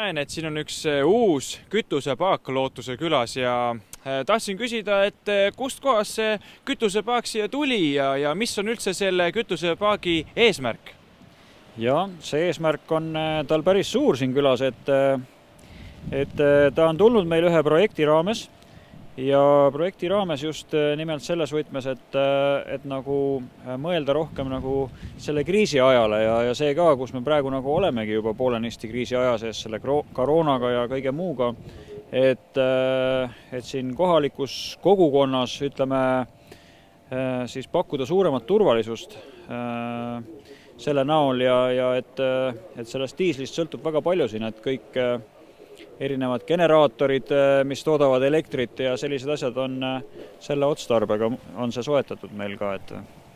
näen, et siin on üks uus kütusepaak Lootuse külas ja tahtsin küsida, et kust kohast see kütusepaak siia tuli ja mis on üldse selle kütusepaagi eesmärk? Ja see eesmärk on tal päris suur siin külas, et ta on tulnud meil ühe projekti raames ja projekti raames just nimelt selles võtmes, et nagu mõelda rohkem nagu selle kriisi ajale ja see ka, kus me praegu nagu olemegi juba poolenisti kriisi aja sees selle koroonaga ja kõige muuga, et siin kohalikus kogukonnas, ütleme, siis pakkuda suuremat turvalisust selle näol ja et sellest diislist sõltub väga palju siin, et kõik erinevad generaatorid, mis toodavad elektrit ja sellised asjad on selle otstarbega, on see soetatud meil ka.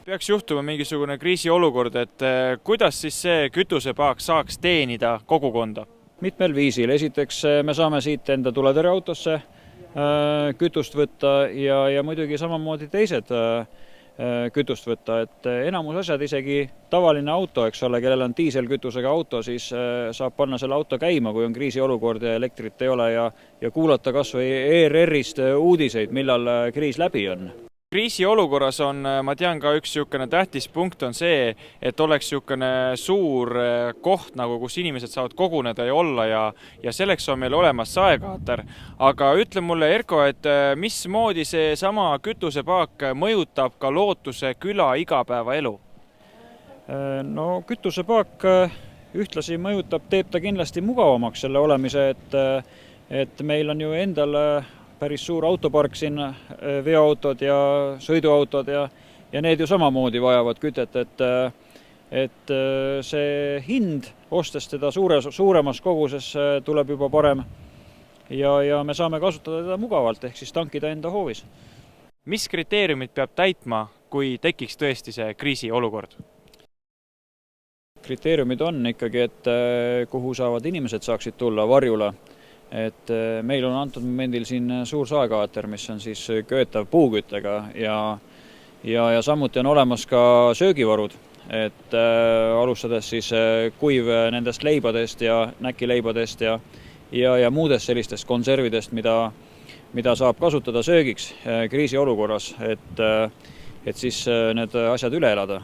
Peaks juhtuma mingisugune kriisiolukord, et kuidas siis see kütusepaak saaks teenida kogukonda? Mitmel viisil. Esiteks me saame siit enda tuletõrjeautosse kütust võtta ja muidugi samamoodi teised kütust võtta, et enamus asjad, isegi tavaline auto, eks ole, kellel on diiselkütusega auto, siis saab panna selle auto käima, kui on kriisiolukord ja elektrit ei ole ja kuulata kas või ERR-ist uudiseid, millal kriis läbi on. Kriisiolukorras on, ma tean ka üks niisugune tähtis punkt on see, et oleks niisugune suur koht, nagu kus inimesed saavad koguneda ja olla ja selleks on meil olemas saekaater. Aga ütle mulle, Erko, et mismoodi see sama kütusepaak mõjutab ka Lootuse küla igapäevaelu? No kütusepaak ühtlasi mõjutab, teeb ta kindlasti mugavamaks selle olemise, et meil on ju endal päris suur autopark siin, veoautod ja sõiduautod ja need ju samamoodi vajavad kütet, et see hind, ostes teda suuremas koguses, tuleb juba parem ja me saame kasutada teda mugavalt, ehk siis tankida enda hoovis. Mis kriteeriumid peab täitma, kui tekiks tõesti see kriisiolukord? Kriteeriumid on ikkagi, et kuhu saavad inimesed saaksid tulla varjule. Et meil on antud momendil siin suur saekaater, mis on siis köetav puuküttega ja samuti on olemas ka söögivarud, et alustades siis kuiv nendest leibadest ja näkileibadest ja muudest sellistest konservidest, mida saab kasutada söögiks kriisiolukorras, et siis need asjad üle elada.